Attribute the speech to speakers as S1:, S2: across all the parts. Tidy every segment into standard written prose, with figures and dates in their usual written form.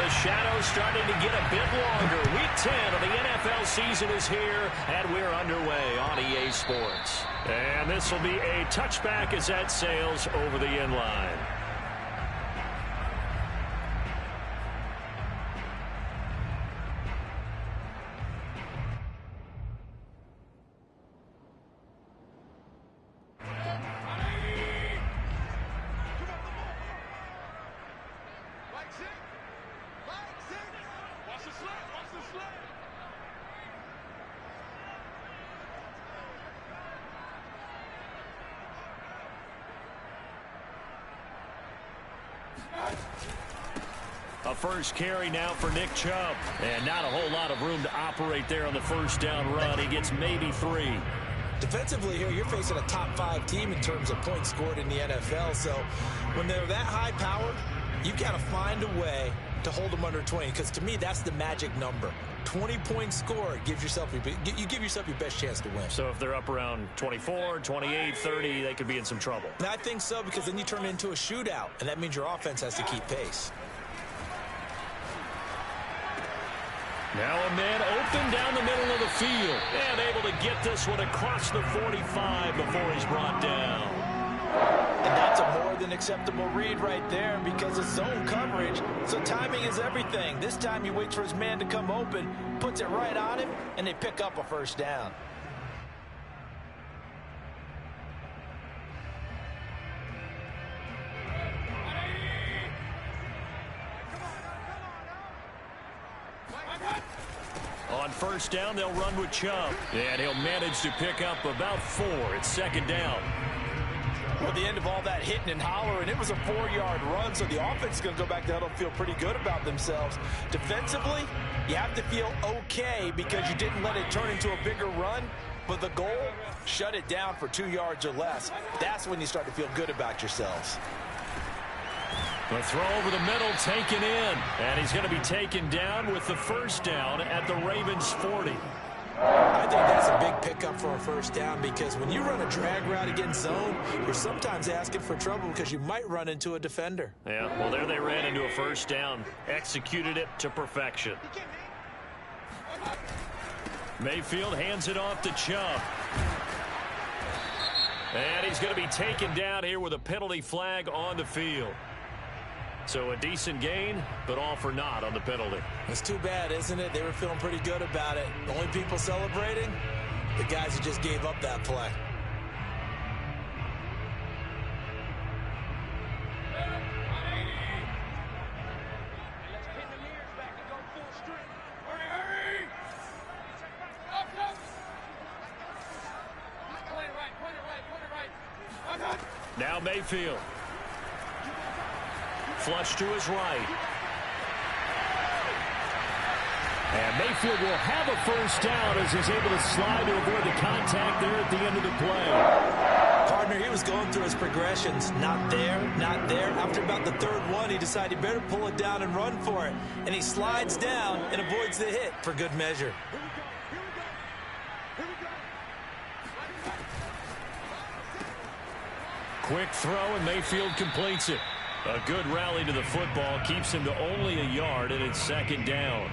S1: The shadow's starting to get a bit longer. Week 10 of the NFL season is here, and we're underway on EA Sports. And this will be a touchback as that sails over the end line. A first carry now for Nick Chubb. And not a whole lot of room to operate there on the first down run. He gets maybe 3.
S2: Defensively here, you're facing a top 5 team in terms of points scored in the NFL. So when they're that high powered, you got to find a way to hold them under 20. Because to me, that's the magic number. 20 points scored gives yourself you give yourself your best chance to win.
S1: So if they're up around 24, 28, 30, they could be in some trouble.
S2: And I think so, because then you turn it into a shootout, and that means your offense has to keep pace.
S1: Now a man open down the middle of the field. And able to get this one across the 45 before he's brought down.
S2: And that's a more than acceptable read right there because it's zone coverage. So timing is everything. This time he waits for his man to come open, puts it right on him, and they pick up a first down.
S1: On first down, they'll run with Chubb. And he'll manage to pick up about 4. It's second down.
S2: Well, the end of all that hitting and hollering, it was a 4-yard run, so the offense is going to go back down and feel pretty good about themselves. Defensively, you have to feel okay because you didn't let it turn into a bigger run, but the goal, shut it down for 2 yards or less. That's when you start to feel good about yourselves.
S1: The throw over the middle taken in, and he's going to be taken down with the first down at the Ravens' 40.
S2: I think that's a big pickup for a first down because when you run a drag route against zone, you're sometimes asking for trouble because you might run into a defender.
S1: Yeah, well, there they ran into a first down, executed it to perfection. Mayfield hands it off to Chubb. And he's going to be taken down here with a penalty flag on the field. So a decent gain, but all for naught on the penalty.
S2: It's too bad, isn't it? They were feeling pretty good about it. The only people celebrating, the guys who just gave up that play.
S1: Now Mayfield. Flush to his right. And Mayfield will have a first down as he's able to slide to avoid the contact there at the end of the play.
S2: Partner, he was going through his progressions. Not there, not there. After about the third one, he decided he better pull it down and run for it. And he slides down and avoids the hit for good measure.
S1: Quick throw, and Mayfield completes it. A good rally to the football keeps him to only a yard, and it's second down.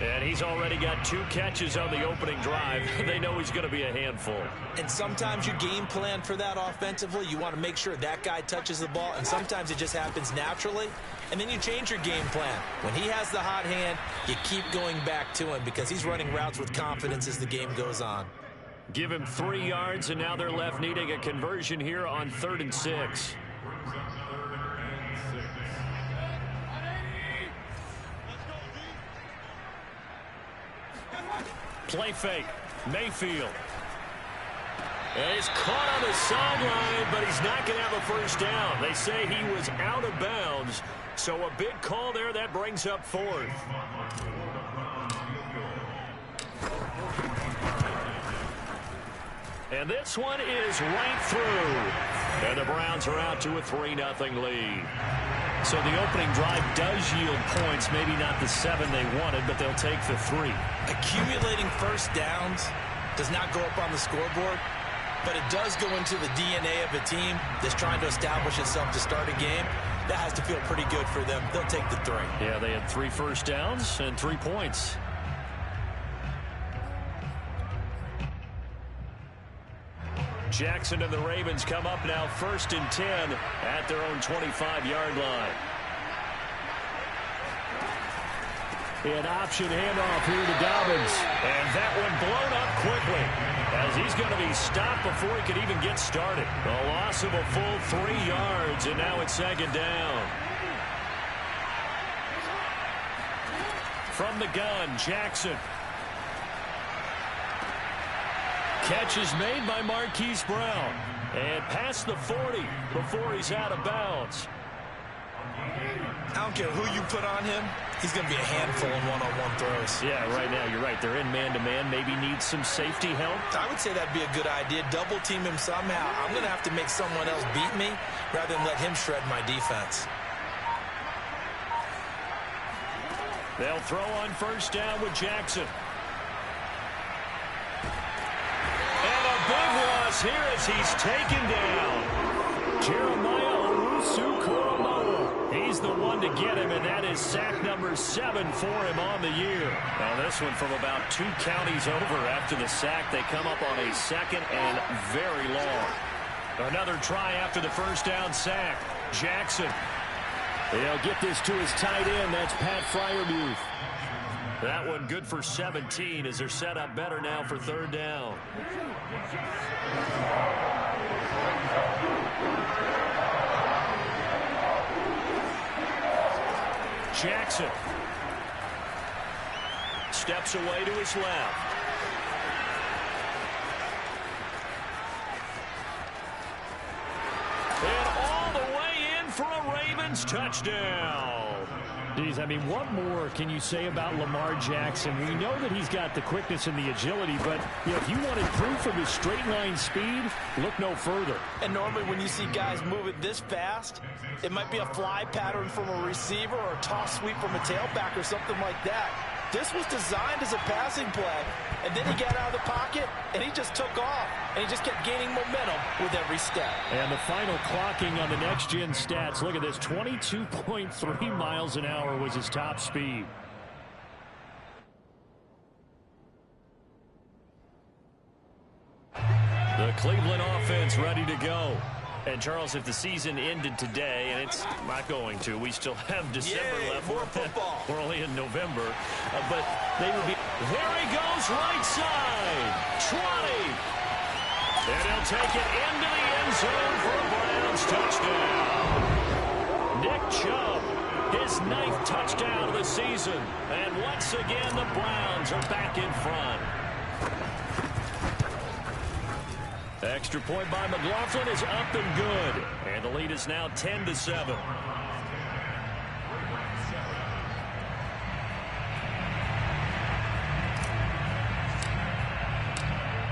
S1: And he's already got 2 catches on the opening drive. They know he's going to be a handful.
S2: And sometimes you game plan for that offensively. You want to make sure that guy touches the ball, and sometimes it just happens naturally. And then you change your game plan. When he has the hot hand, you keep going back to him because he's running routes with confidence as the game goes on.
S1: Give him 3 yards, and now they're left needing a conversion here on 3rd and 6. Play fake. Mayfield. And he's caught on the sideline, but he's not going to have a first down. They say he was out of bounds. So a big call there. That brings up 4th. And this one is right through. And the Browns are out to a 3-0 lead. So the opening drive does yield points, maybe not the 7 they wanted, but they'll take the 3.
S2: Accumulating first downs does not go up on the scoreboard, but it does go into the DNA of a team that's trying to establish itself to start a game. That has to feel pretty good for them. They'll take the 3.
S1: Yeah, they had 3 first downs and 3 points. Jackson and the Ravens come up now 1st and 10 at their own 25-yard line. An option handoff here to Dobbins. And that one blown up quickly as he's going to be stopped before he could even get started. A loss of a full 3 yards, and now it's 2nd down. From the gun, Jackson. Catch is made by Marquise Brown. And past the 40 before he's out of bounds.
S2: I don't care who you put on him. He's going to be a handful in one-on-one throws.
S1: Yeah, right now, you're right. They're in man-to-man. Maybe needs some safety help.
S2: I would say that'd be a good idea. Double team him somehow. I'm going to have to make someone else beat me rather than let him shred my defense.
S1: They'll throw on 1st down with Jackson. And a big loss here as he's taken down. Jeremiah Owusu-Koramoah. He's the one to get him, and that is sack number 7 for him on the year. Now this one from about 2 counties over after the sack. They come up on a 2nd and very long. Another try after the 1st down sack. Jackson. They'll get this to his tight end. That's Pat Freiermuth. That one good for 17 as they're set up better now for 3rd down. Jackson steps away to his left. And all the way in for a Ravens touchdown. Geez, I mean, what more can you say about Lamar Jackson? We know that he's got the quickness and the agility, but you know, if you wanted proof of his straight line speed, look no further.
S2: And normally when you see guys move it this fast, it might be a fly pattern from a receiver or a toss sweep from a tailback or something like that. This was designed as a passing play, and then he got out of the pocket, and he just took off, and he just kept gaining momentum with every step.
S1: And the final clocking on the next-gen stats, look at this, 22.3 miles an hour was his top speed. The Cleveland offense ready to go. And, Charles, if the season ended today, and it's not going to, we still have December left.
S2: More football.
S1: We're only in November. But they would be... There he goes, right side. 20. And he'll take it into the end zone for a Browns touchdown. Nick Chubb, his 9th touchdown of the season. And once again, the Browns are back in front. Extra point by McLaughlin is up and good. And the lead is now 10-7.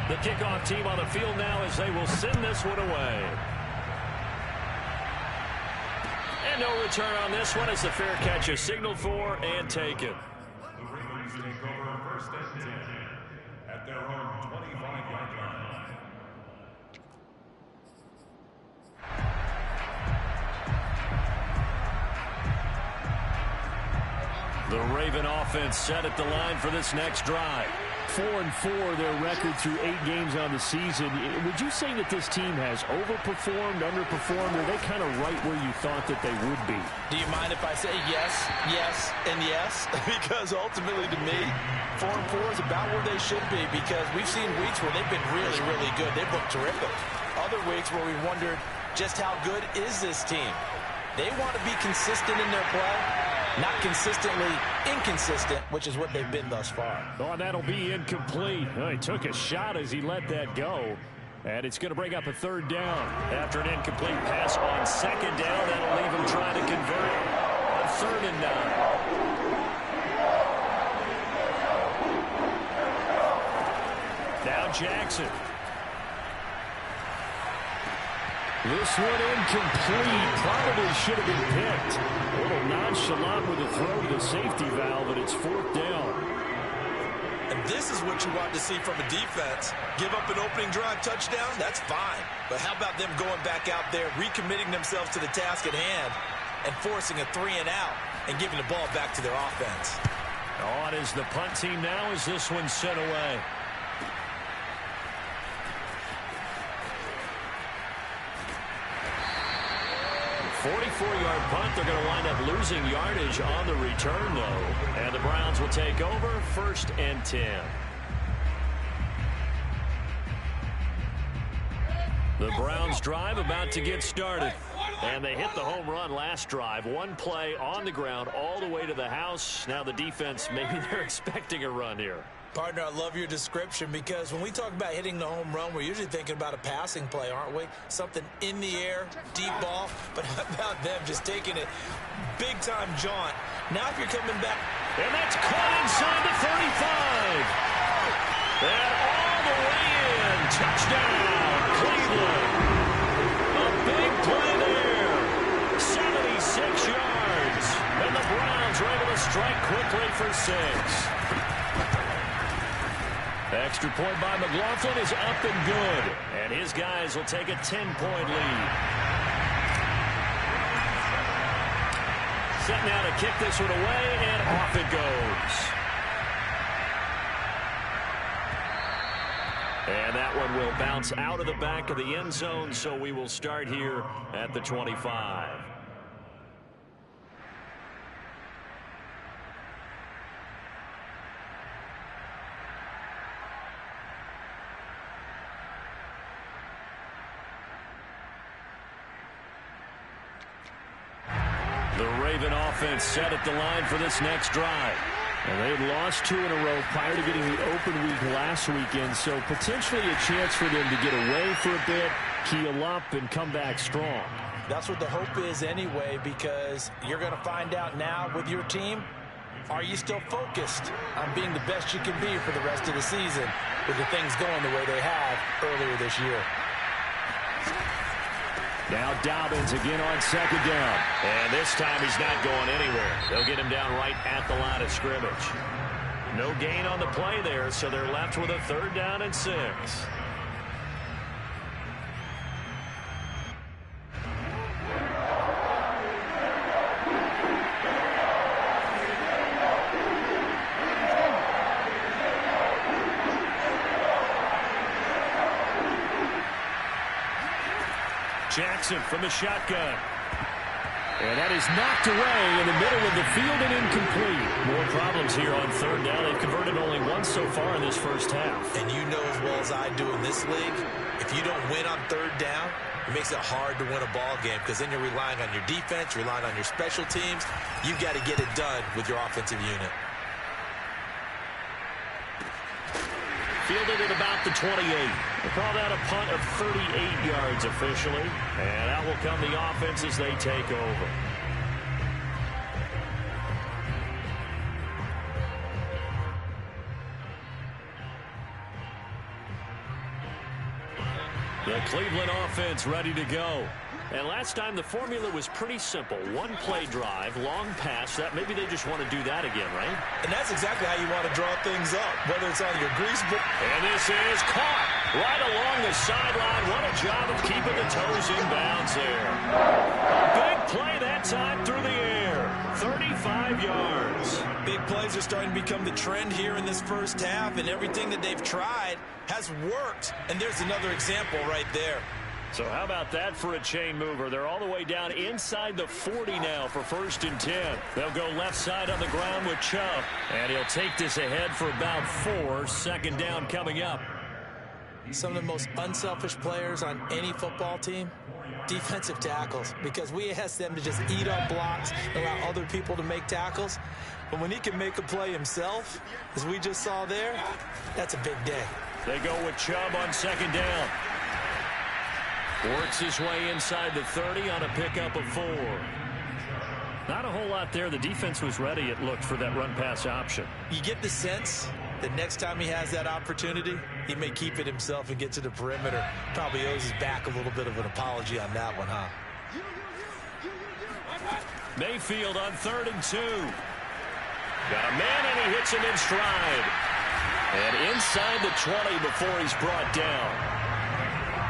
S1: The kickoff team on the field now as they will send this one away. And no return on this one as the fair catch is signaled for and taken.
S3: The Ravens take over 1st and 10 at their own 25-yard line.
S1: The Raven offense set at the line for this next drive. 4-4 their record through 8 games on the season. Would you say that this team has overperformed, underperformed, or are they kind of right where you thought that they would be?
S2: Do you mind if I say yes, yes, and yes? Because ultimately to me, 4-4 is about where they should be because we've seen weeks where they've been really, really good. They've looked terrific. Other weeks where we wondered just how good is this team. They want to be consistent in their play. Not consistently inconsistent, which is what they've been thus far.
S1: Oh, that'll be incomplete. He took a shot as he let that go. And it's going to bring up a 3rd down. After an incomplete pass on 2nd down, that'll leave him trying to convert a 3rd and 9. Now Jackson. This one incomplete. Probably should have been picked. A little nonchalant with a throw to the safety valve, and it's 4th down.
S2: And this is what you want to see from a defense. Give up an opening drive touchdown, that's fine. But how about them going back out there, recommitting themselves to the task at hand, and forcing a 3-and-out and giving the ball back to their offense.
S1: On is the punt team now as this one's sent away. A 44-yard punt. They're going to wind up losing yardage on the return, though. And the Browns will take over 1st and 10. The Browns drive about to get started. And they hit the home run last drive. One play on the ground all the way to the house. Now the defense, maybe they're expecting a run here.
S2: Partner, I love your description because when we talk about hitting the home run, we're usually thinking about a passing play, aren't we? Something in the air, deep ball. But how about them just taking it big-time jaunt? Now if you're coming back.
S1: And that's caught inside the 35. And all the way in. Touchdown, Cleveland. A big play there. 76 yards. And the Browns are able to strike quickly for 6. Extra point by McLaughlin is up and good. And his guys will take a 10-point lead. Set now to kick this one away, and off it goes. And that one will bounce out of the back of the end zone, so we will start here at the 25. The Raven offense set at the line for this next drive. And they had lost 2 in a row prior to getting the open week last weekend, so potentially a chance for them to get away for a bit, keel up, and come back strong.
S2: That's what the hope is anyway, because you're going to find out now with your team, are you still focused on being the best you can be for the rest of the season with the things going the way they have earlier this year?
S1: Now Dobbins again on 2nd down. And this time he's not going anywhere. They'll get him down right at the line of scrimmage. No gain on the play there, so they're left with a 3rd down and 6. Jackson from the shotgun. And that is knocked away in the middle of the field and incomplete. More problems here on 3rd down. They've converted only once so far in this first half.
S2: And you know as well as I do in this league, if you don't win on 3rd down, it makes it hard to win a ball game because then you're relying on your defense, relying on your special teams. You've got to get it done with your offensive unit.
S1: Fielded at about the 28. They call that a punt of 38 yards officially. And out will come the offense as they take over. The Cleveland offense ready to go. And last time the formula was pretty simple. One play drive, long pass. That maybe they just want to do that again, right?
S2: And that's exactly how you want to draw things up, whether it's on your grease book.
S1: And this is caught right along the sideline. What a job of keeping the toes in bounds there. A big play that time through the air. 35 yards.
S2: Big plays are starting to become the trend here in this first half, and everything that they've tried has worked. And there's another example right there.
S1: So how about that for a chain mover? They're all the way down inside the 40 now for 1st and 10. They'll go left side on the ground with Chubb. And he'll take this ahead for about 4. 2nd down coming up.
S2: Some of the most unselfish players on any football team, defensive tackles, because we ask them to just eat up blocks, allow other people to make tackles. But when he can make a play himself, as we just saw there, that's a big day.
S1: They go with Chubb on 2nd down. Works his way inside the 30 on a pickup of 4. Not a whole lot there. The defense was ready, it looked, for that run-pass option.
S2: You get the sense that next time he has that opportunity, he may keep it himself and get to the perimeter. Probably owes his back a little bit of an apology on that one, huh?
S1: Mayfield on 3rd and 2. Got a man, and he hits him in stride. And inside the 20 before he's brought down.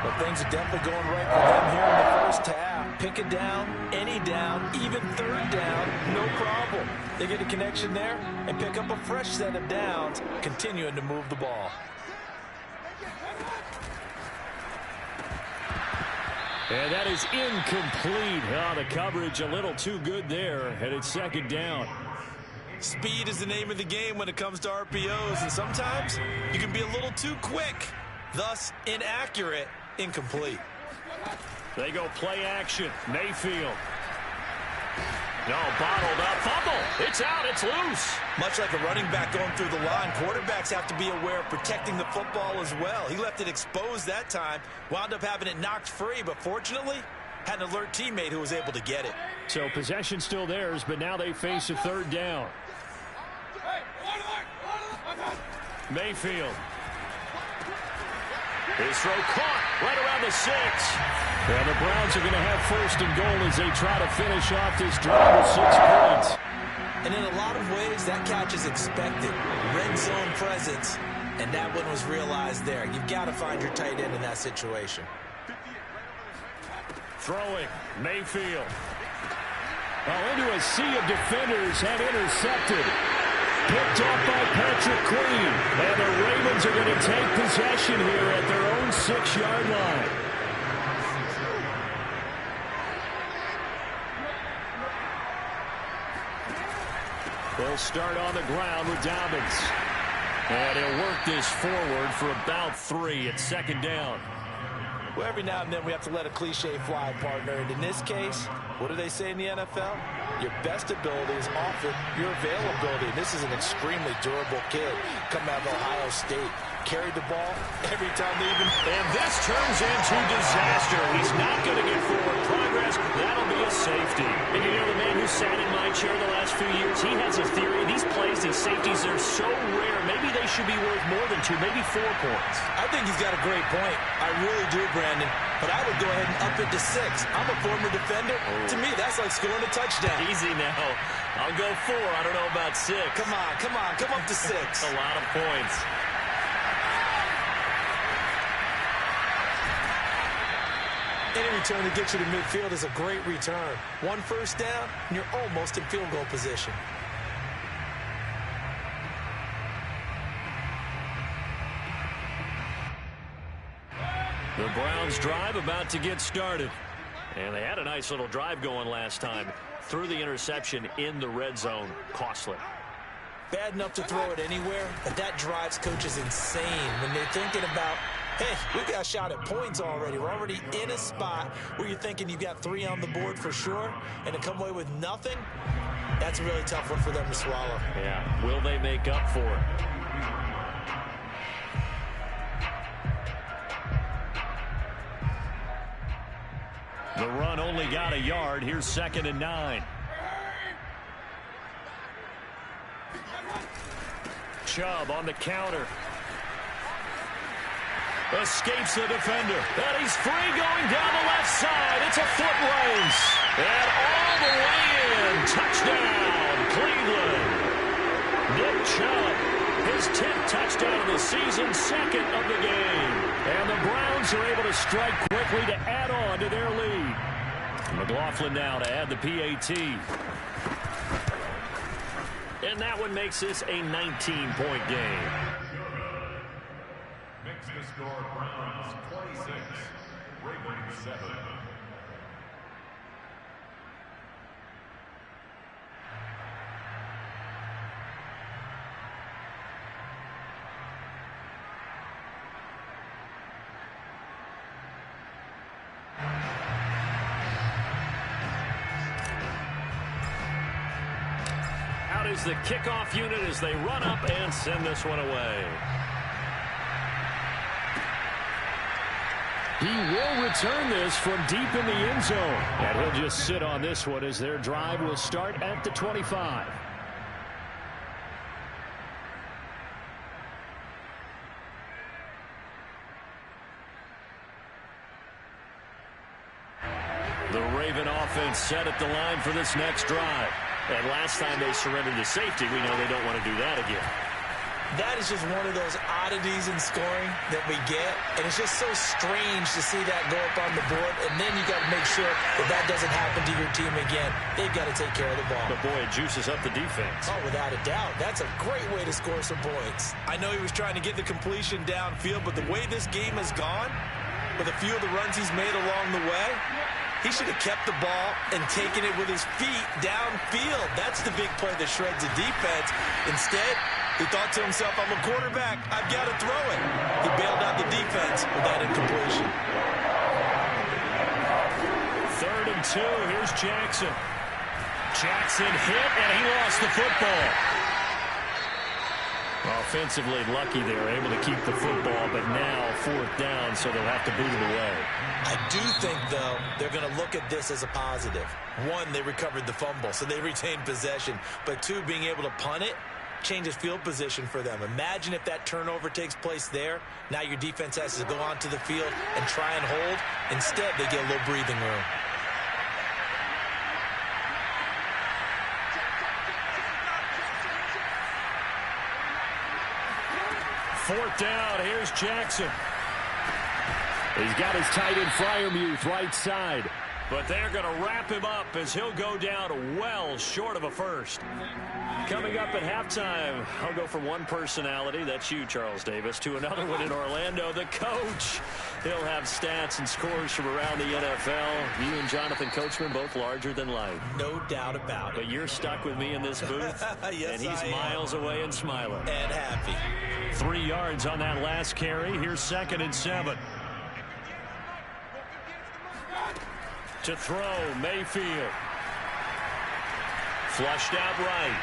S2: Well, things are definitely going right for them here in the first half. Pick a down, any down, even third down, no problem. They get a connection there and pick up a fresh set of downs, continuing to move the ball.
S1: And that is incomplete. Oh, the coverage a little too good there, and it's second down.
S2: Speed is the name of the game when it comes to RPOs, and sometimes you can be a little too quick, thus inaccurate, incomplete.
S1: They go play action. Mayfield. No, bottled up. Fumble. It's out. It's loose.
S2: Much like a running back going through the line, quarterbacks have to be aware of protecting the football as well. He left it exposed that time, wound up having it knocked free, but fortunately had an alert teammate who was able to get it.
S1: So possession still theirs, but now they face a third down. Mayfield. His throw caught right around the 6. And the Browns are going to have first and goal as they try to finish off this drive with 6 points.
S2: And in a lot of ways, that catch is expected. Red zone presence, and that one was realized there. You've got to find your tight end in that situation.
S1: Throwing, Mayfield. Oh, into a sea of defenders and intercepted. Picked off by Patrick Queen. And the Ravens are going to take possession here at their own 6-yard line. They'll start on the ground with Dobbins. And he'll work this forward for about 3 at second down.
S2: Well, every now and then we have to let a cliche fly, partner. And in this case, what do they say in the NFL? Your best ability is often your availability. And this is an extremely durable kid coming out of Ohio State. Carried the ball every time they even...
S1: And this turns into disaster. He's not going to get forward progress. That'll be a safety. And you know, the man who sat in my chair the last few years, he has a theory. These plays, these safeties, they're so rare. Maybe they should be worth more than 2, maybe 4 points.
S2: I think he's got a great point. I really do, Brandon. But I would go ahead and up it to 6. I'm a former defender. To me, that's like scoring a touchdown.
S1: Easy now. I'll go 4. I don't know about 6.
S2: Come on. Come up to 6.
S1: A lot of points.
S2: Any return to get you to midfield is a great return. 1 first down, and you're almost in field goal position.
S1: The Browns drive about to get started. And they had a nice little drive going last time. Threw the interception in the red zone. Costly.
S2: Bad enough to throw it anywhere, but that drives coaches insane when they're thinking about, hey, we got a shot at points already. We're already in a spot where you're thinking you've got 3 on the board for sure, and to come away with nothing, that's a really tough one for them to swallow.
S1: Yeah, will they make up for it? The run only got a yard. Here's 2nd and 9. Chubb on the counter. Escapes the defender. And he's free going down the left side. It's a foot race. And all the way in. Touchdown, Cleveland. Nick Chubb, his 10th touchdown of the season, 2nd of the game. And the Browns are able to strike quickly to add on to their lead. McLaughlin now to add the PAT. And that one makes this a 19-point game.
S3: Makes the score Browns 26, Ravens 7.
S1: Out is the kickoff unit as they run up and send this one away. He will return this from deep in the end zone. And he'll just sit on this one as their drive will start at the 25. The Raven offense set at the line for this next drive. And last time they surrendered to safety, we know they don't want to do that again.
S2: That is just one of those oddities in scoring that we get, and it's just so strange to see that go up on the board, and then you got to make sure that that doesn't happen to your team again. They've got to take care of the ball.
S1: But boy, it juices up the defense.
S2: Oh, without a doubt. That's a great way to score some points. I know he was trying to get the completion downfield, but the way this game has gone, with a few of the runs he's made along the way, he should have kept the ball and taken it with his feet downfield. That's the big play that shreds the defense. Instead, he thought to himself, I'm a quarterback. I've got to throw it. He bailed out the defense with that incompletion.
S1: 3rd and 2. Here's Jackson. Jackson hit, and he lost the football. Offensively lucky they were able to keep the football, but now 4th down, so they'll have to boot it away.
S2: I do think, though, they're going to look at this as a positive. 1, they recovered the fumble, so they retained possession. But 2, being able to punt it changes field position for them. Imagine if that turnover takes place there. Now your defense has to go onto the field and try and hold. Instead, they get a little breathing room.
S1: Fourth down, here's Jackson. He's got his tight end Fryermuth right side. But they're going to wrap him up as he'll go down well short of a first. Coming up at halftime, I'll go from one personality, that's you, Charles Davis, to another one in Orlando, the coach. He'll have stats and scores from around the NFL. You and Jonathan Coachman, both larger than life.
S2: No doubt about it.
S1: But you're stuck with me in this booth,
S2: yes,
S1: and he's miles away and smiling.
S2: And happy.
S1: 3 yards on that last carry. Here's 2nd and 7. To throw, Mayfield. Flushed out right.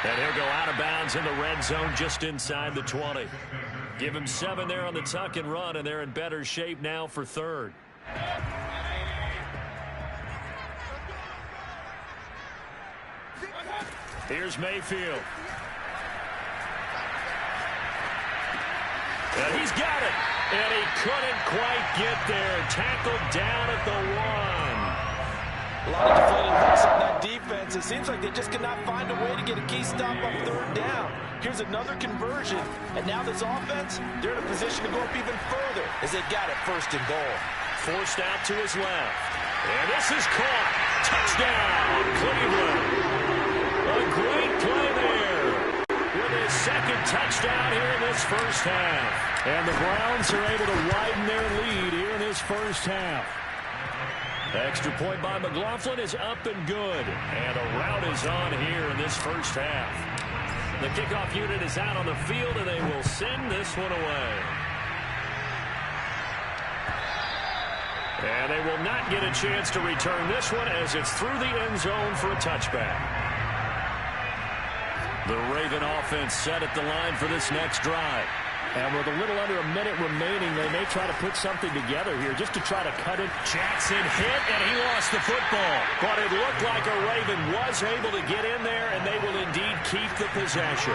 S1: And he'll go out of bounds in the red zone just inside the 20. Give him 7 there on the tuck and run, and they're in better shape now for 3rd. Here's Mayfield. And he's got it. And he couldn't quite get there. Tackled down at the 1.
S2: A lot of deflated looks on that defense. It seems like they just cannot find a way to get a key stop on 3rd down. Here's another conversion. And now this offense, they're in a position to go up even further as they got it 1st and goal.
S1: Forced out to his left. And this is caught. Touchdown, Cleveland. A great play there with his 2nd touchdown here in this first half. And the Browns are able to widen their lead here in this first half. Extra point by McLaughlin is up and good. And a rout is on here in this first half. The kickoff unit is out on the field, and they will send this one away. And they will not get a chance to return this one as it's through the end zone for a touchback. The Raven offense set at the line for this next drive. And with a little under a minute remaining, they may try to put something together here just to try to cut it. Jackson hit, and he lost the football. But it looked like a Raven was able to get in there, and they will indeed keep the possession.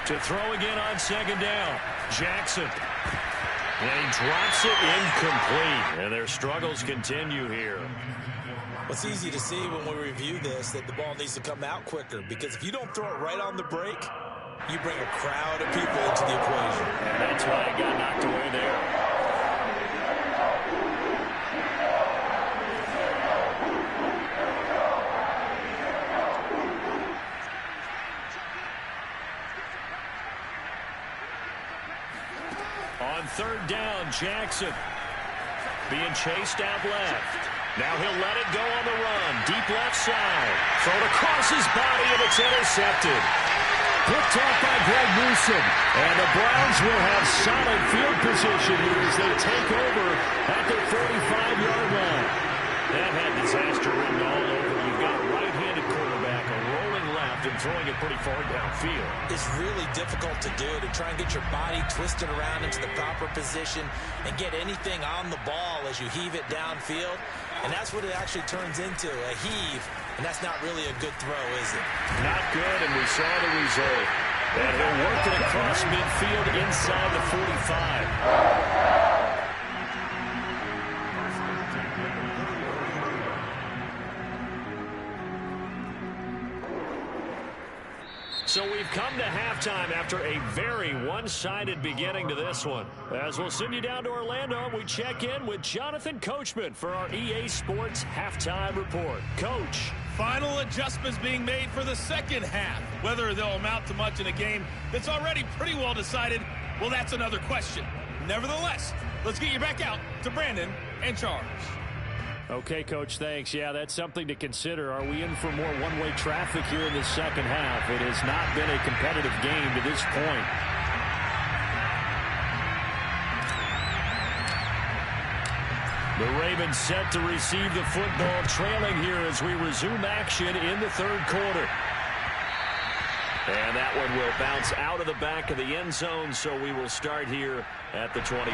S1: To throw again on 2nd down, Jackson. And he drops it incomplete. And their struggles continue here.
S2: It's easy to see when we review this that the ball needs to come out quicker, because if you don't throw it right on the break, you bring a crowd of people into the equation.
S1: And that's why it got knocked away there. On 3rd down, Jackson being chased out left. Now he'll let it go on the run. Deep left side. Thrown across his body, and it's intercepted. Picked off by Greg Newsom. And the Browns will have solid field position here as they take over at their 45-yard line. That had disaster written all over. You've got a right-handed quarterback, a rolling left, and throwing it pretty far downfield.
S2: It's really difficult to do, to try and get your body twisted around into the proper position and get anything on the ball as you heave it downfield. And that's what it actually turns into, a heave. And that's not really a good throw, is it?
S1: Not good, and we saw the result. And he'll work it across midfield inside the 45. So we've come to halftime after a very one-sided beginning to this one. As we'll send you down to Orlando, we check in with Jonathan Coachman for our EA Sports Halftime Report. Coach.
S4: Final adjustments being made for the second half. Whether they'll amount to much in a game that's already pretty well decided, well, that's another question. Nevertheless, let's get you back out to Brandon and Charles.
S1: Okay, Coach, thanks. Yeah, that's something to consider. Are we in for more one-way traffic here in the second half? It has not been a competitive game to this point. The Ravens set to receive the football, trailing here as we resume action in the third quarter. And that one will bounce out of the back of the end zone, so we will start here at the 25.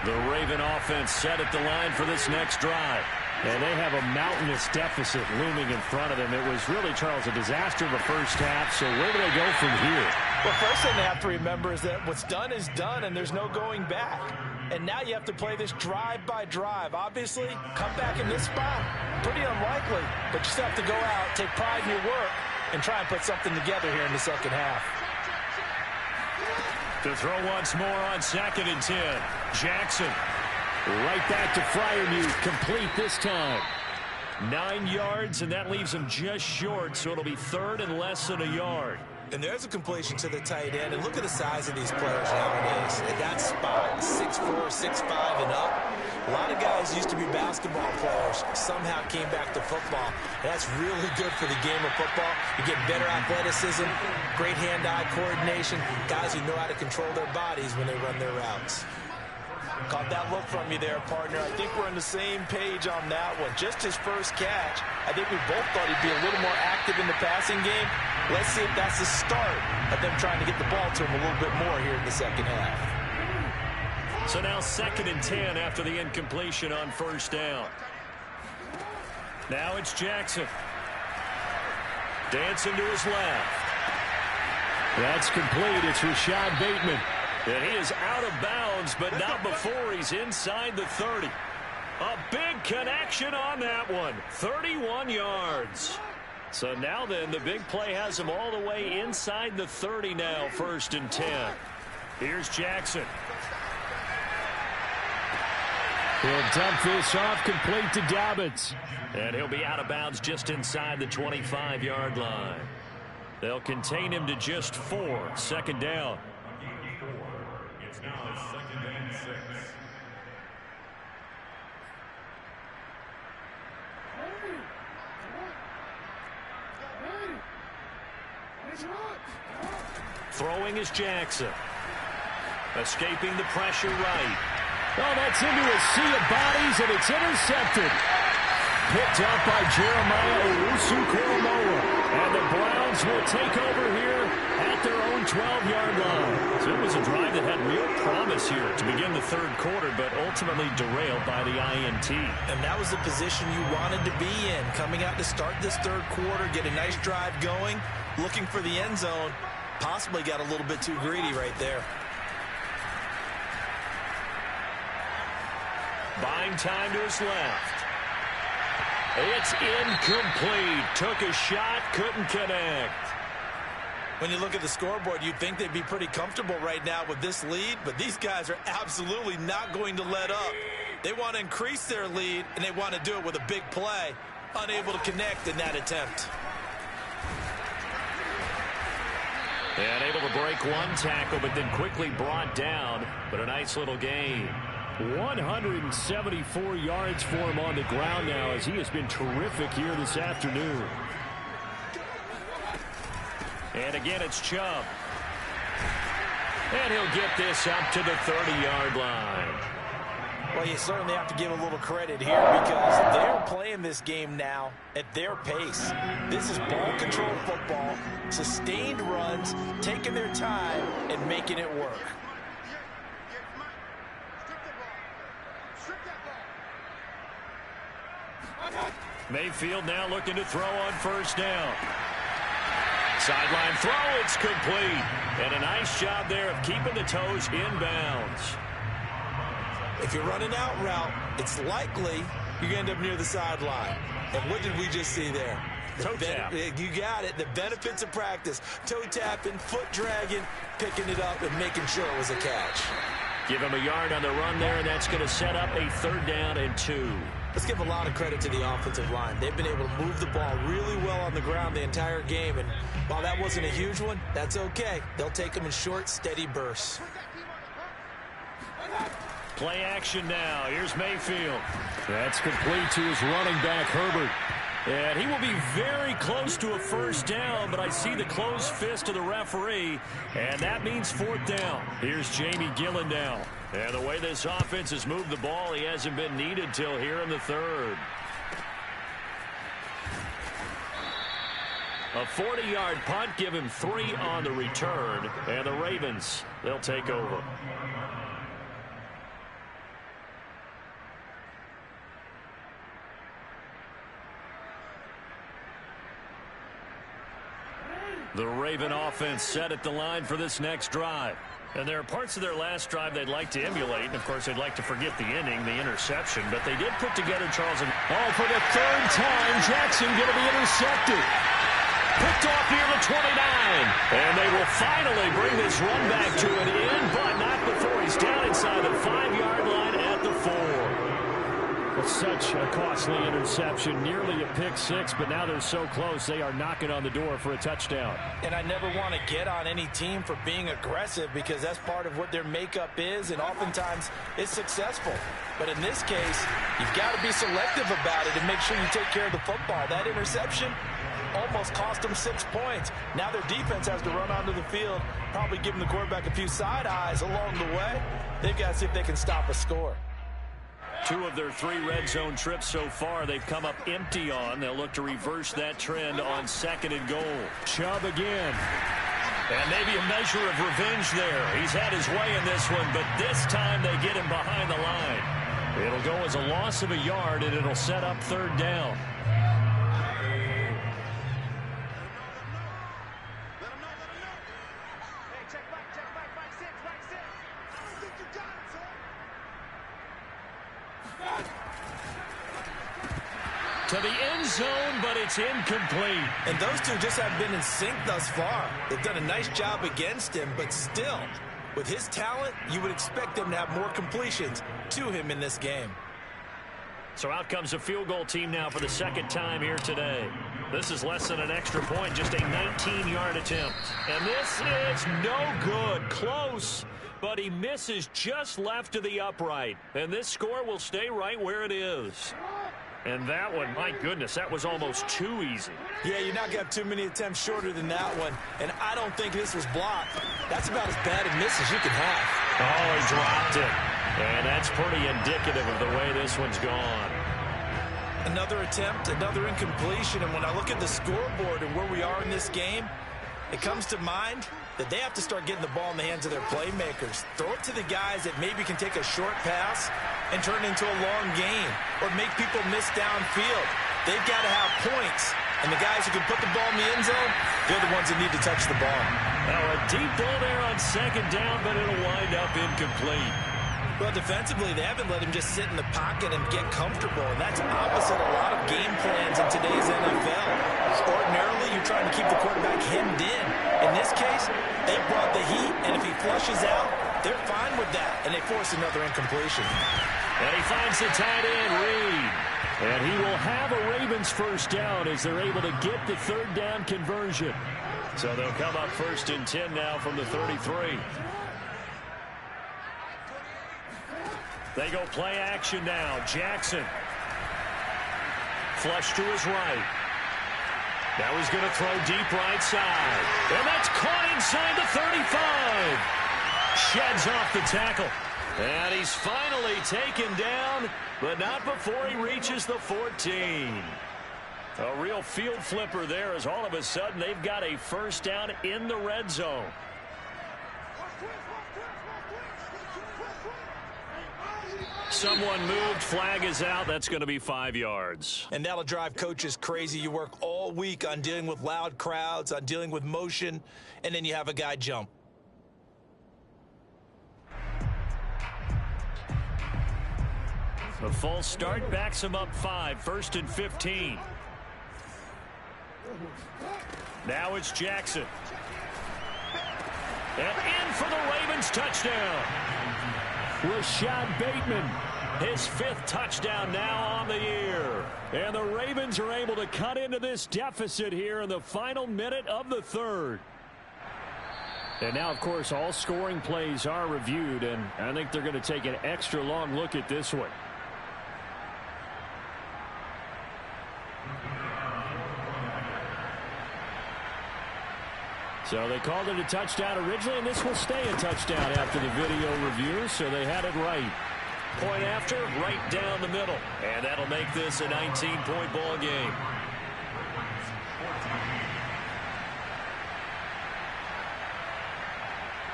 S1: The Raven offense set at the line for this next drive. And they have a mountainous deficit looming in front of them. It was really, Charles, a disaster the first half, so where do they go from here?
S2: Well, first thing they have to remember is that what's done is done, and there's no going back. And now you have to play this drive by drive. Obviously, come back in this spot, pretty unlikely, but you still have to go out, take pride in your work, and try and put something together here in the second half.
S1: To throw once more on 2nd and 10. Jackson right back to Freiermuth, complete this time. 9 yards, and that leaves him just short, so it'll be 3rd and less than a yard.
S2: And there's a completion to the tight end. And look at the size of these players nowadays. At that spot, 6'4", 6'5", and up. A lot of guys used to be basketball players, somehow came back to football. And that's really good for the game of football. You get better athleticism, great hand-eye coordination, guys who know how to control their bodies when they run their routes. Caught that look from you there, partner. I think we're on the same page on that one. Just his first catch. I think we both thought he'd be a little more active in the passing game. Let's see if that's the start of them trying to get the ball to him a little bit more here in the second half.
S1: So now 2nd and 10 after the incompletion on 1st down. Now it's Jackson. Dancing to his left. That's complete. It's Rashad Bateman. And he is out of bounds, but not before he's inside the 30. A big connection on that one. 31 yards. So now then, the big play has him all the way inside the 30 now, 1st and 10. Here's Jackson. He'll dump this off, complete to Dobbins. And he'll be out of bounds just inside the 25-yard line. They'll contain him to just 4, 2nd down.
S3: It's now 2nd and 6.
S1: Throwing is Jackson. Escaping the pressure right. Oh, that's into a sea of bodies, and it's intercepted. Picked up by Jeremiah Owusu-Koramoah. And the Browns will take over here at their own 12-yard line. So it was a drive that had real promise here to begin the third quarter, but ultimately derailed by the INT.
S2: And that was the position you wanted to be in. Coming out to start this third quarter, get a nice drive going, looking for the end zone. Possibly got a little bit too greedy right there.
S1: Buying time to his left. It's incomplete. Took a shot, couldn't connect.
S2: When you look at the scoreboard, you'd think they'd be pretty comfortable right now with this lead, but these guys are absolutely not going to let up. They want to increase their lead, and they want to do it with a big play. Unable to connect in that attempt.
S1: And able to break one tackle, but then quickly brought down. But a nice little gain. 174 yards for him on the ground now, as he has been terrific here this afternoon. And again, it's Chubb. And he'll get this up to the 30-yard line.
S2: Well, you certainly have to give a little credit here because they're playing this game now at their pace. This is ball control football, sustained runs, taking their time and making it work.
S1: Mayfield now looking to throw on 1st down. Sideline throw, it's complete. And a nice job there of keeping the toes in bounds.
S2: If you're running out route, it's likely you're going to end up near the sideline. And what did we just see there?
S1: Toe tap.
S2: You got it. The benefits of practice. Toe tapping, foot dragging, picking it up, and making sure it was a catch.
S1: Give him a yard on the run there, and that's going to set up a 3rd down and 2.
S2: Let's give a lot of credit to the offensive line. They've been able to move the ball really well on the ground the entire game, and while that wasn't a huge one, that's okay. They'll take them in short, steady bursts.
S1: Play action now. Here's Mayfield.
S5: That's complete to his running back, Herbert.
S1: And he will be very close to a 1st down, but I see the closed fist of the referee, and that means 4th down. Here's Jamie Gillen now. And the way this offense has moved the ball, he hasn't been needed till here in the 3rd. A 40-yard punt, give him 3 on the return, and the Ravens, they'll take over. The Raven offense set at the line for this next drive. And there are parts of their last drive they'd like to emulate. And, of course, they'd like to forget the inning, the interception. But they did put together, Charles.
S5: Oh, for the 3rd time, Jackson going to be intercepted.
S1: Picked off near the 29. And they will finally bring this run back to an end, but not before he's down inside the 5-yard line at the 4.
S5: It's such a costly interception, nearly a pick 6, but now they're so close they are knocking on the door for a touchdown.
S2: And I never want to get on any team for being aggressive because that's part of what their makeup is, and oftentimes it's successful. But in this case, you've got to be selective about it and make sure you take care of the football. That interception almost cost them 6 points. Now their defense has to run onto the field, probably giving the quarterback a few side eyes along the way. They've got to see if they can stop a score.
S1: 2 of their 3 red zone trips so far they've come up empty on. They'll look to reverse that trend on 2nd and goal.
S5: Chubb again.
S1: And maybe a measure of revenge there. He's had his way in this one, but this time they get him behind the line. It'll go as a loss of a yard, and it'll set up 3rd down. To the end zone, but it's incomplete.
S2: And those two just haven't been in sync thus far. They've done a nice job against him, but still, with his talent, you would expect them to have more completions to him in this game.
S1: So out comes a field goal team now for the 2nd time here today. This is less than an extra point, just a 19-yard attempt. And this is no good. Close, but he misses just left of the upright. And this score will stay right where it is. And that one, my goodness, that was almost too easy.
S2: Yeah, you're not going to have too many attempts shorter than that one. And I don't think this was blocked. That's about as bad a miss as you can have.
S1: Oh, he dropped it. And that's pretty indicative of the way this one's gone.
S2: Another attempt, another incompletion. And when I look at the scoreboard and where we are in this game, it comes to mind that they have to start getting the ball in the hands of their playmakers. Throw it to the guys that maybe can take a short pass and turn it into a long gain or make people miss downfield. They've got to have points. And the guys who can put the ball in the end zone, they're the ones that need to touch the ball.
S1: Now a deep ball there on 2nd down, but it'll wind up incomplete.
S2: Well, defensively, they haven't let him just sit in the pocket and get comfortable, and that's opposite a lot of game plans in today's NFL. Ordinarily, you're trying to keep the quarterback hemmed in. In this case, they brought the heat, and if he flushes out, they're fine with that, and they force another incompletion.
S1: And he finds the tight end, Reed. And he will have a Ravens 1st down as they're able to get the 3rd down conversion. So they'll come up 1st and 10 now from the 33. They go play action now. Jackson. Flush to his right. Now he's going to throw deep right side. And that's caught inside the 35. Sheds off the tackle. And he's finally taken down, but not before he reaches the 14. A real field flipper there as all of a sudden they've got a 1st down in the red zone. Someone moved, flag is out. That's going to be 5 yards.
S2: And that'll drive coaches crazy. You work all week on dealing with loud crowds, on dealing with motion, and then you have a guy jump.
S1: The false start backs him up 5, 1st and 15. Now it's Jackson. And in for the Ravens touchdown.
S5: Rashad Bateman.
S1: His 5th touchdown now on the year.
S5: And the Ravens are able to cut into this deficit here in the final minute of the 3rd. And now, of course, all scoring plays are reviewed, and I think they're going to take an extra long look at this one. So they called it a touchdown originally, and this will stay a touchdown after the video review, so they had it right.
S1: Point after, right down the middle. And that'll make this a 19-point ball game.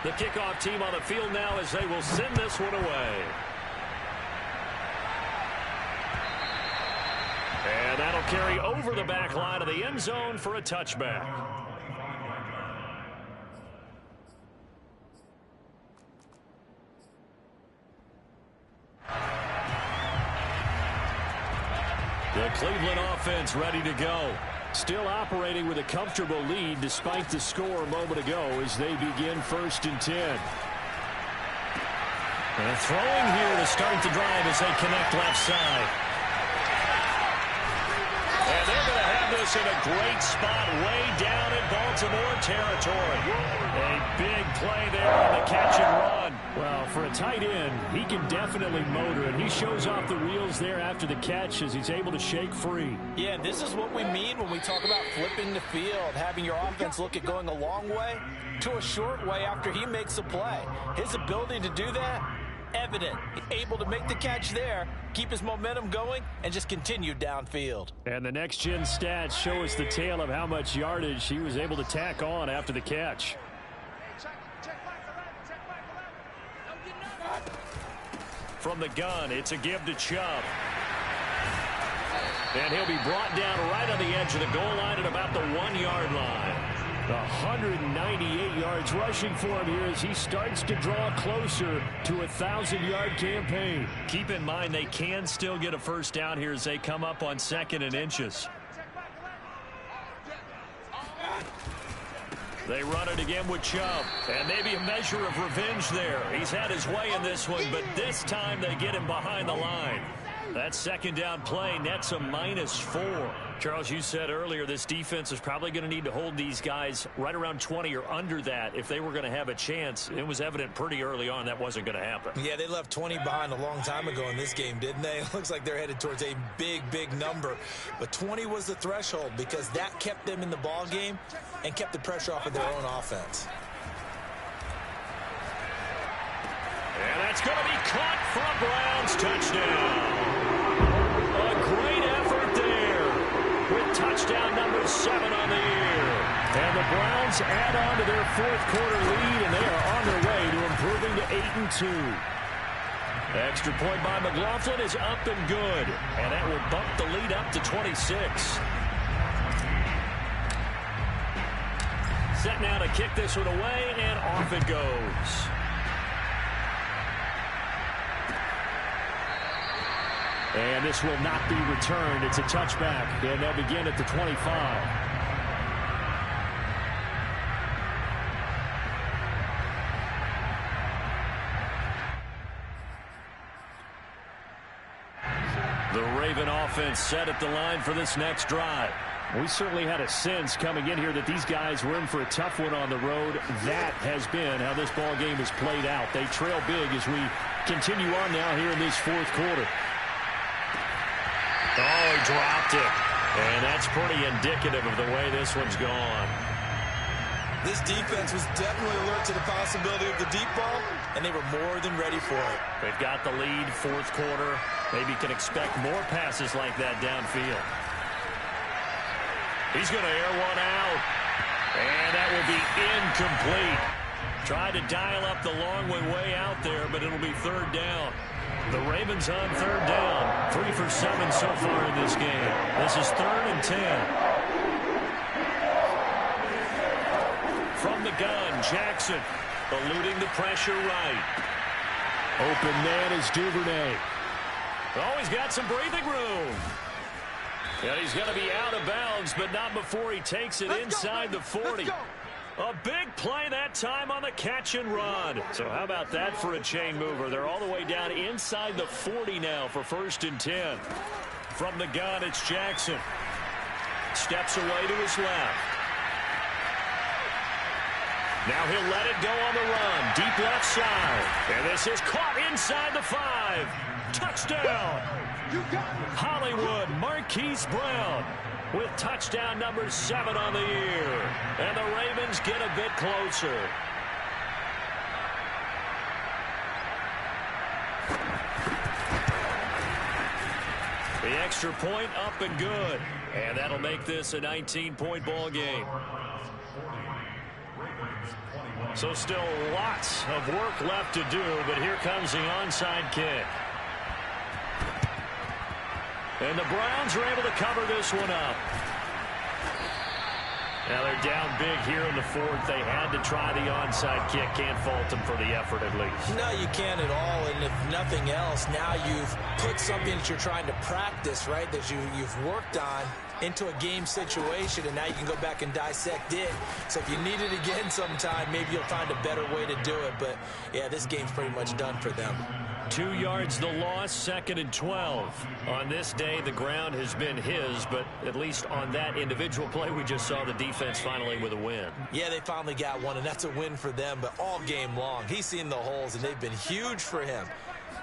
S1: The kickoff team on the field now as they will send this one away. And that'll carry over the back line of the end zone for a touchback. The Cleveland offense ready to go.
S5: Still operating with a comfortable lead despite the score a moment ago as they begin 1st and 10.
S1: And throwing here to start the drive as they connect left side. And they're going to have this in a great spot way down in Baltimore territory. A big play there on the catch and run.
S5: Well, for a tight end, he can definitely motor, and he shows off the wheels there after the catch as he's able to shake free.
S2: Yeah, this is what we mean when we talk about flipping the field, having your offense look at going a long way to a short way after he makes a play. His ability to do that, evident. Able to make the catch there, keep his momentum going, and just continue downfield.
S5: And the next-gen stats show us the tale of how much yardage he was able to tack on after the catch.
S1: From the gun, it's a give to Chubb. And he'll be brought down right on the edge of the goal line at about the 1-yard line.
S5: 198 yards rushing for him here as he starts to draw closer to a 1,000-yard campaign.
S1: Keep in mind they can still get a first down here as they come up on 2nd and inches. They run it again with Chubb. And maybe a measure of revenge there. He's had his way in this one, but this time they get him behind the line. That 2nd down play nets a -4. Charles, you said earlier this defense is probably going to need to hold these guys right around 20 or under that if they were going to have a chance. It was evident pretty early on that wasn't going to happen.
S2: Yeah, they left 20 behind a long time ago in this game, didn't they? It looks like they're headed towards a big, big number. But 20 was the threshold because that kept them in the ball game and kept the pressure off of their own offense.
S1: And that's going to be caught for a Browns touchdown. A great effort there with touchdown number 7 on the year.
S5: And the Browns add on to their 4th quarter lead, and they are on their way to improving to 8-2.
S1: Extra point by McLaughlin is up and good. And that will bump the lead up to 26. Set now to kick this one away, and off it goes.
S5: And this will not be returned. It's a touchback, and they'll begin at the 25.
S1: The Raven offense set at the line for this next drive.
S5: We certainly had a sense coming in here that these guys were in for a tough one on the road. That has been how this ball game has played out. They trail big as we continue on now here in this 4th quarter.
S1: Oh, he dropped it. And that's pretty indicative of the way this one's gone.
S2: This defense was definitely alert to the possibility of the deep ball, and they were more than ready for it.
S1: They've got the lead, 4th quarter. Maybe can expect more passes like that downfield. He's going to air one out. And that will be incomplete. Tried to dial up the long one way out there, but it'll be 3rd down. The Ravens on 3rd down. 3 for 7 so far in this game. This is 3rd and 10. From the gun, Jackson eluding the pressure right.
S5: Open man is Duvernay.
S1: Oh, he's got some breathing room. And he's going to be out of bounds, but not before he takes it inside the 40. A big play that time on the catch and run. So how about that for a chain mover? They're all the way down inside the 40 now for 1st and 10. From the gun, it's Jackson. Steps away to his left. Now he'll let it go on the run. Deep left side. And this is caught inside the 5. Touchdown. Hollywood Marquise Brown with touchdown number 7 on the year. And the Ravens get a bit closer. The extra point up and good. And that'll make this a 19-point ball game. So still lots of work left to do, but here comes the onside kick. And the Browns are able to cover this one up. Now they're down big here in the 4th. They had to try the onside kick. Can't fault them for the effort at least.
S2: No, you can't at all. And if nothing else, now you've put something that you're trying to practice, right, that you've worked on into a game situation, and now you can go back and dissect it. So if you need it again sometime, maybe you'll find a better way to do it. But, yeah, this game's pretty much done for them.
S1: 2 yards the loss, 2nd and 12. On this day, the ground has been his, but at least on that individual play, we just saw the defense finally with a win.
S2: Yeah, they finally got one, and that's a win for them, but all game long, he's seen the holes, and they've been huge for him.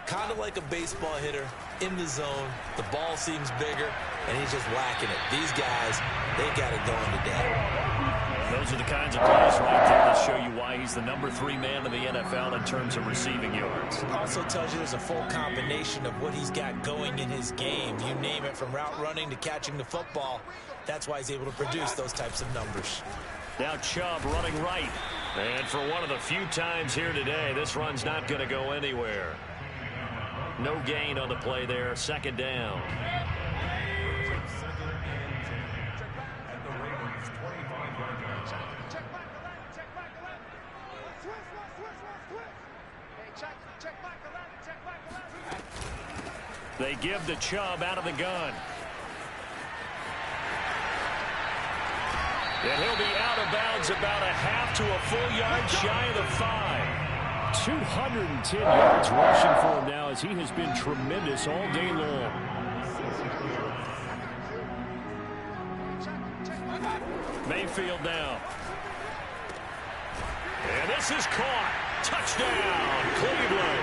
S2: Kind of like a baseball hitter in the zone. The ball seems bigger, and he's just whacking it. These guys, they got it going today.
S1: Those are the kinds of plays right there that show you why he's the number 3 man in the NFL in terms of receiving yards.
S2: Also tells you there's a full combination of what he's got going in his game. You name it, from route running to catching the football. That's why he's able to produce those types of numbers.
S1: Now Chubb running right. And for one of the few times here today, this run's not going to go anywhere. No gain on the play there. 2nd down. They give the Chubb out of the gun. And he'll be out of bounds about a half to a full yard shy of the 5.
S5: 210 yards rushing for him now, as he has been tremendous all day long.
S1: Mayfield now. And this is caught. Touchdown, Cleveland.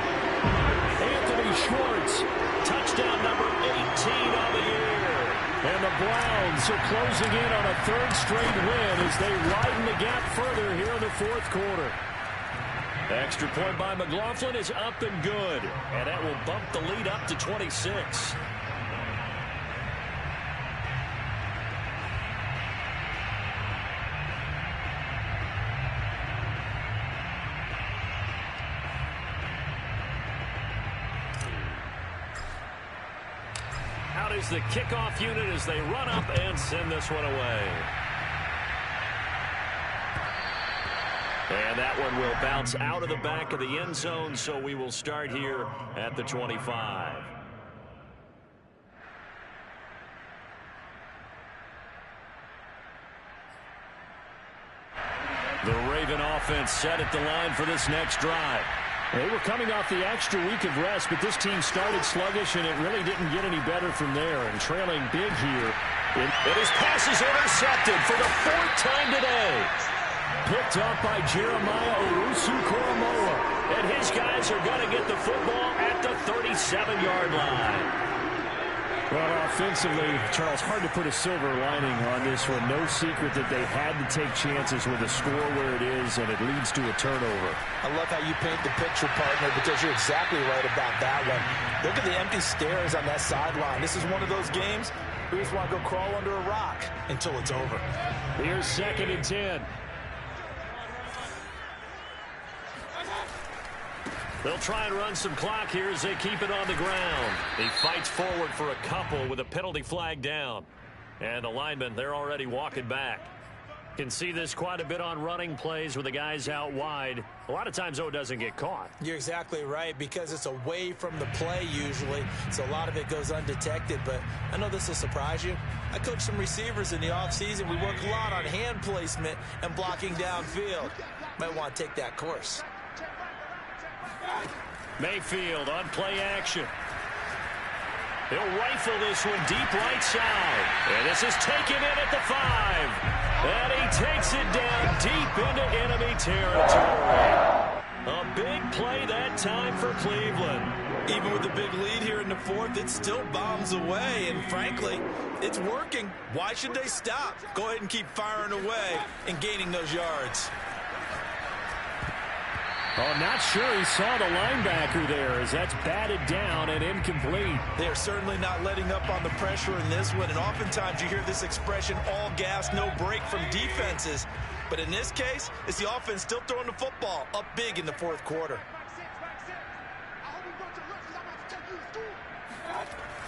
S5: Anthony Schwartz.
S1: Touchdown number 18 on the year.
S5: And the Browns are closing in on a 3rd straight win as they widen the gap further here in the 4th quarter.
S1: Extra point by McLaughlin is up and good. And that will bump the lead up to 26. Out is the kickoff unit as they run up and send this one away. And that one will bounce out of the back of the end zone, so we will start here at the 25. The Raven offense set at the line for this next drive.
S5: They were coming off the extra week of rest, but this team started sluggish, and it really didn't get any better from there. And trailing big here.
S1: And his pass is intercepted for the 4th time today.
S5: Picked up by Jeremiah Owusu-Koramoah.
S1: And his guys are going to get the football at the 37-yard line.
S5: Well, offensively, Charles, hard to put a silver lining on this one. No secret that they had to take chances with a score where it is, and it leads to a turnover.
S2: I love how you paint the picture, partner, because you're exactly right about that one. Look at the empty stares on that sideline. This is one of those games where you just want to go crawl under a rock until it's over.
S5: Here's 2nd and 10.
S1: They'll try and run some clock here as they keep it on the ground. He fights forward for a couple with a penalty flag down. And the linemen, they're already walking back. Can see this quite a bit on running plays with the guys out wide. A lot of times, though, it doesn't get caught.
S2: You're exactly right, because it's away from the play usually, so a lot of it goes undetected. But I know this will surprise you. I coach some receivers in the offseason. We work a lot on hand placement and blocking downfield. Might want to take that course.
S1: Mayfield on play action. He'll rifle this one deep right side. And this is taken in at the 5. And he takes it down deep into enemy territory. A big play that time for Cleveland.
S2: Even with the big lead here in the 4th, it still bombs away. And frankly, it's working. Why should they stop? Go ahead and keep firing away and gaining those yards.
S5: Oh, I'm not sure he saw the linebacker there, as that's batted down and incomplete.
S2: They're certainly not letting up on the pressure in this one, and oftentimes you hear this expression, all gas, no break, from defenses. But in this case, it's the offense still throwing the football up big in the 4th quarter.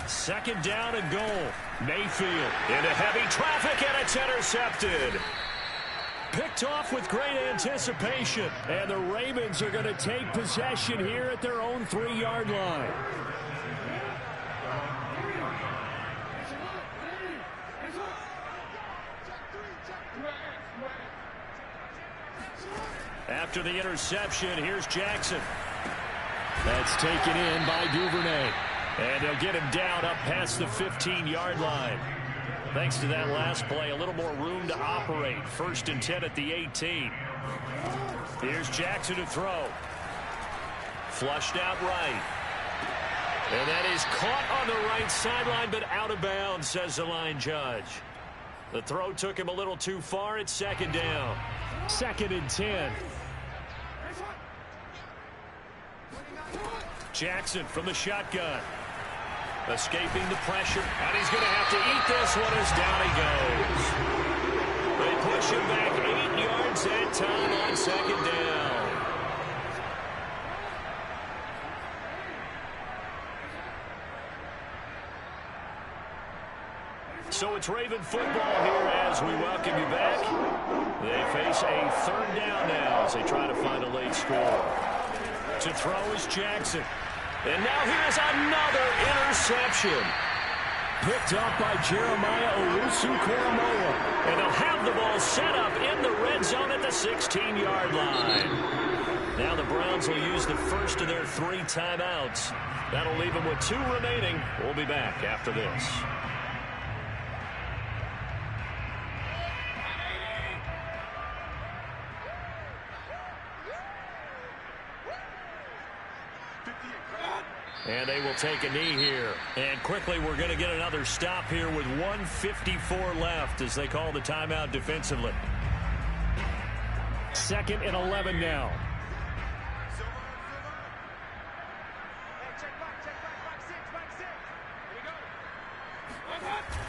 S1: Second down and goal. Mayfield into heavy traffic, and it's intercepted. Picked off with great anticipation.
S5: And the Ravens are going to take possession here at their own 3-yard line.
S1: After the interception, here's Jackson.
S5: That's taken in by Duvernay.
S1: And they'll get him down up past the 15-yard line. Thanks to that last play, a little more room to operate. 1st and 10 at the 18. Here's Jackson to throw. Flushed out right. And that is caught on the right sideline, but out of bounds, says the line judge. The throw took him a little too far. It's 2nd down.
S5: 2nd and 10.
S1: Jackson from the shotgun. Escaping the pressure, and he's going to have to eat this one as down he goes. They push him back 8 yards that time on 2nd down. So it's Raven football here as we welcome you back. They face a 3rd down now as they try to find a late score. To throw is Jackson. And now here's another interception.
S5: Picked up by Jeremiah Owusu-Koramoah.
S1: And they'll have the ball set up in the red zone at the 16-yard line. Now the Browns will use the first of their 3 timeouts. That'll leave them with 2 remaining. We'll be back after this. And they will take a knee here. And quickly, we're going to get another stop here with 1:54 left as they call the timeout defensively.
S5: 2nd and 11 now.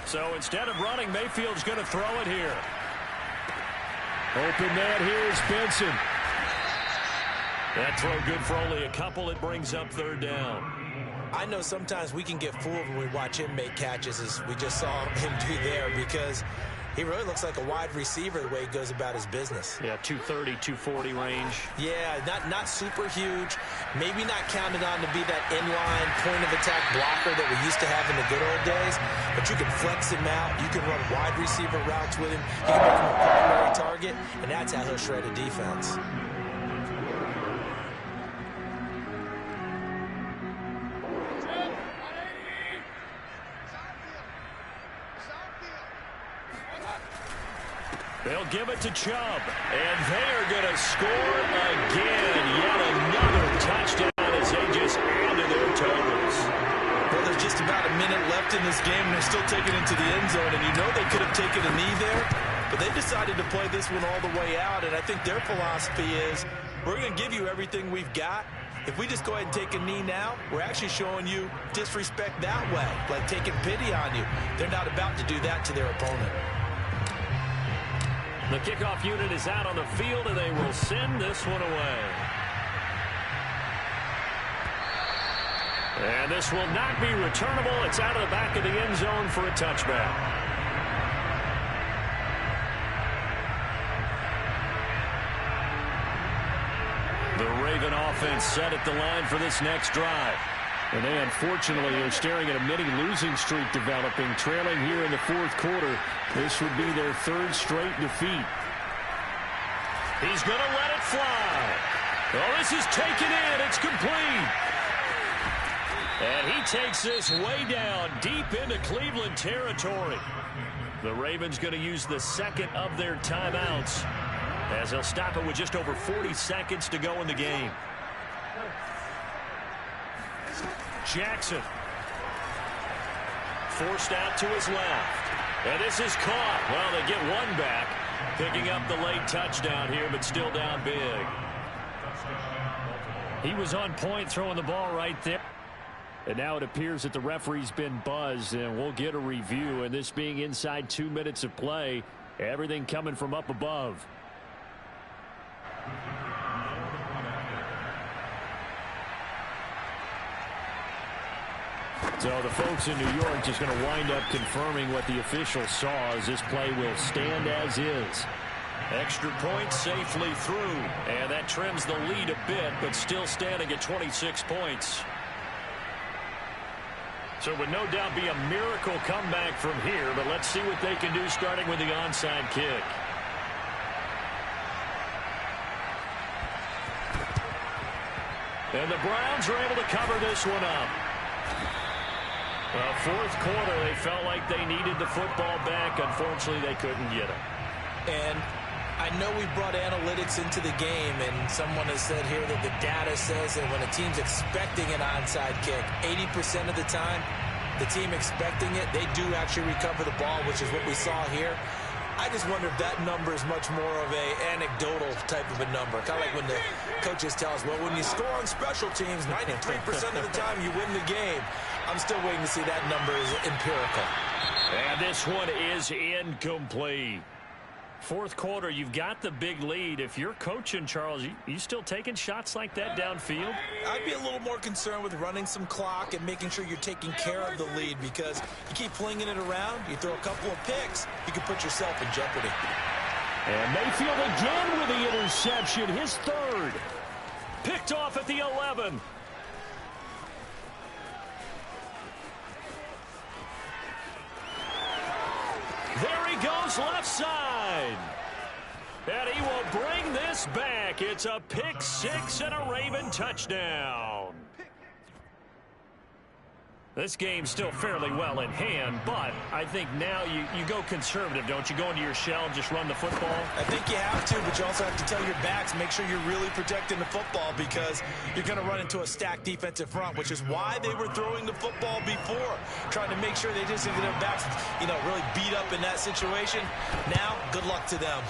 S1: So instead of running, Mayfield's going to throw it here.
S5: Open man here is Benson.
S1: That throw good for only a couple. It brings up 3rd down.
S2: I know sometimes we can get fooled when we watch him make catches, as we just saw him do there, because he really looks like a wide receiver the way he goes about his business.
S1: Yeah, 230, 240 range.
S2: Yeah, not super huge. Maybe not counted on to be that inline point-of-attack blocker that we used to have in the good old days, but you can flex him out. You can run wide receiver routes with him. You can make him a primary target, and that's how he'll shred a defense.
S1: They'll give it to Chubb, and they are going to score again. Yet another touchdown as they just added their totals.
S2: Well, there's just about a minute left in this game, and they're still taking it into the end zone, and you know they could have taken a knee there, but they decided to play this one all the way out, and I think their philosophy is, we're going to give you everything we've got. If we just go ahead and take a knee now, we're actually showing you disrespect that way, like taking pity on you. They're not about to do that to their opponent.
S1: The kickoff unit is out on the field, and they will send this one away. And this will not be returnable. It's out of the back of the end zone for a touchback. Raven offense set at the line for this next drive.
S5: And they unfortunately are staring at a mini losing streak developing, trailing here in the fourth quarter. This would be their third straight defeat.
S1: He's going to let it fly. Oh, this is taken in. It's complete. And he takes this way down deep into Cleveland territory. The Ravens going to use the second of their timeouts as they'll stop it with just over 40 seconds to go in the game. Jackson forced out to his left. And this is caught. Well, they get one back, picking up the late touchdown here, but still down big.
S5: He was on point throwing the ball right there. And now it appears that the referee's been buzzed, and we'll get a review. And this being inside 2 minutes of play, everything coming from up above. So the folks in New York just going to wind up confirming what the official saw, as this play will stand as is.
S1: Extra point safely through, and that trims the lead a bit, but still standing at 26 points. So it would no doubt be a miracle comeback from here, but let's see what they can do starting with the onside kick. And the Browns are able to cover this one up. Well, fourth quarter, they felt like they needed the football back. Unfortunately, they couldn't get it.
S2: And I know we brought analytics into the game, and someone has said here that the data says that when a team's expecting an onside kick, 80% of the time, the team expecting it, they do actually recover the ball, which is what we saw here. I just wonder if that number is much more of a anecdotal type of a number. Kind of like when the coaches tell us, well, when you score on special teams, 93% of the time you win the game. I'm still waiting to see that number is empirical.
S1: And this one is incomplete. Fourth quarter, you've got the big lead. If you're coaching, Charles, you still taking shots like that downfield?
S2: I'd be a little more concerned with running some clock and making sure you're taking care of the lead, because you keep flinging it around, you throw a couple of picks, you can put yourself in jeopardy.
S5: And Mayfield again with the interception, his third.
S1: Picked off at the 11. There he goes left side. And he will bring this back. It's a pick six and a Raven touchdown. This game's still fairly well in hand, but I think now you go conservative, don't you? Go into your shell and just run the football?
S2: I think you have to, but you also have to tell your backs, make sure you're really protecting the football, because you're going to run into a stacked defensive front, which is why they were throwing the football before, trying to make sure they just get their backs, really beat up in that situation. Now, good luck to them.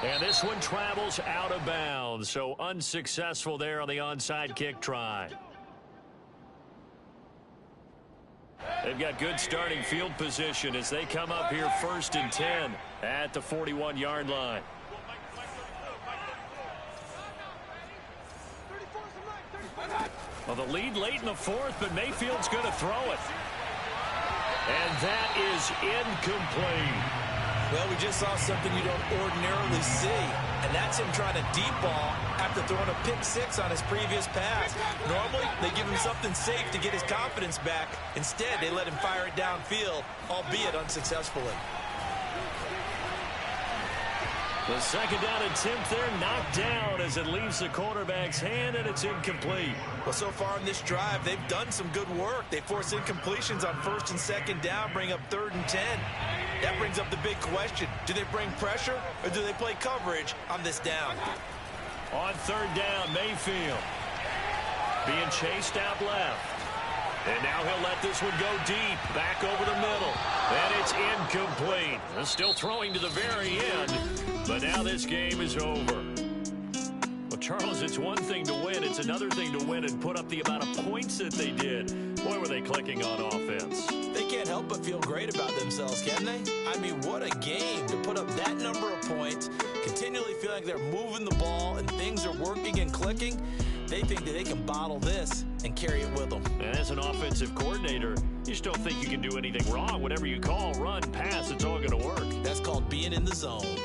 S1: And this one travels out of bounds, so unsuccessful there on the onside kick try. They've got good starting field position as they come up here 1st and 10 at the 41-yard line. Well, the lead late in the fourth, but Mayfield's going to throw it. And that is incomplete.
S2: Well, we just saw something you don't ordinarily see, and that's him trying to deep ball after throwing a pick six on his previous pass. Normally, they give him something safe to get his confidence back. Instead, they let him fire it downfield, albeit unsuccessfully.
S1: The second down attempt there knocked down as it leaves the quarterback's hand, and it's incomplete.
S2: Well, so far in this drive, they've done some good work. They force incompletions on 1st and 2nd down, bring up 3rd and 10. That brings up the big question. Do they bring pressure, or do they play coverage on this down?
S1: On 3rd down, Mayfield being chased out left. And now he'll let this one go deep, back over the middle. And it's incomplete. Still throwing to the very end, but now this game is over. Well, Charles, it's one thing to win. It's another thing to win and put up the amount of points that they did. Boy, were they clicking on offense.
S2: They can't help but feel great about themselves, can they? I mean, what a game to put up that number of points, continually feel like they're moving the ball and things are working and clicking. They think that they can bottle this and carry it with them.
S1: And as an offensive coordinator, you just don't think you can do anything wrong. Whatever you call, run, pass, it's all going to work.
S2: That's called being in the zone.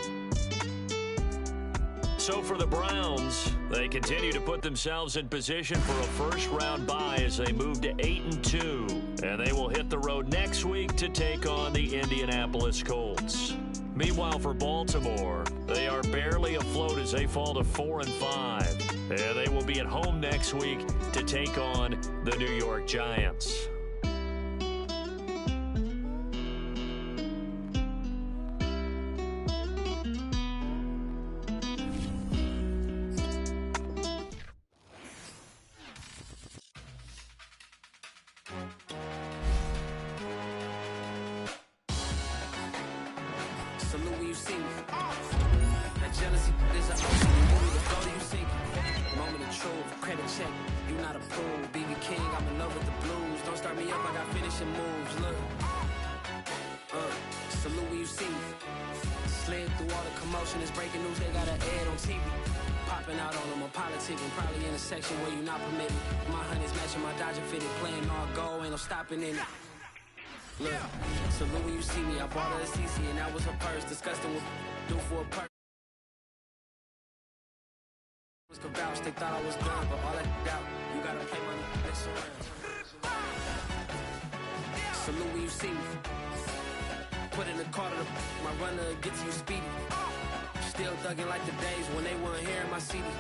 S1: so for the Browns, they continue to put themselves in position for a first-round bye as they move to 8-2. And they will hit the road next week to take on the Indianapolis Colts. Meanwhile, for Baltimore, they are barely afloat as they fall to 4-5. And they will be at home next week to take on the New York Giants.
S6: Salute when you see me. That jealousy is an ocean. You move the flow, you sink. Moment of truth, credit check. You not approved. BB King, I'm in love with the blues. Don't start me up, I got finishing moves. Look. Salute when you see me. Slid through all the commotion. It's breaking news, they got an ad on TV. Popping out on them, I'm politicking. Probably in a section where you not permitted. My honey's matching my Dodger fitted. Playing all go, ain't no stopping in it. Look, salute when you see me. I bought her a CC and that was her purse. Disgusting what do for a purse. Was vouch, they thought I was done, but all that out, you gotta pay my next round. Salute when you see me. Put in the car to my runner gets you speedy. Still thugging like the days when they weren't here in my city.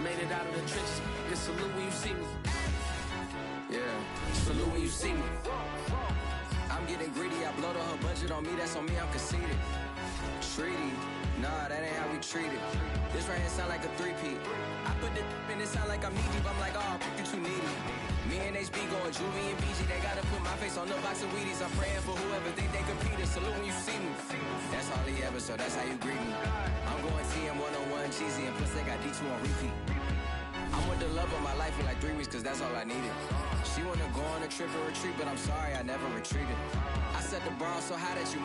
S6: Made it out of the trenches. Just salute when you see me. Yeah, salute when you see me. I'm getting greedy, I blowed her budget on me, that's on me, I'm conceited. Treaty, nah, that ain't how we treat it. This right here sound like a three-peat. I put the in it sound like I'm knee deep, I'm like, oh, you too needy. Me and HB going Juvie and BG, they gotta put my face on the box of Wheaties. I'm praying for whoever think they competed. Salute when you see me. That's all he ever, so that's how you greet me. I'm going TM 101 cheesy, and plus they got D2 on repeat. I'm with the love of my life for like 3 weeks, cause that's all I needed. She wanna go on a trip or retreat, but I'm sorry, I never retreated. I set the bar so high that you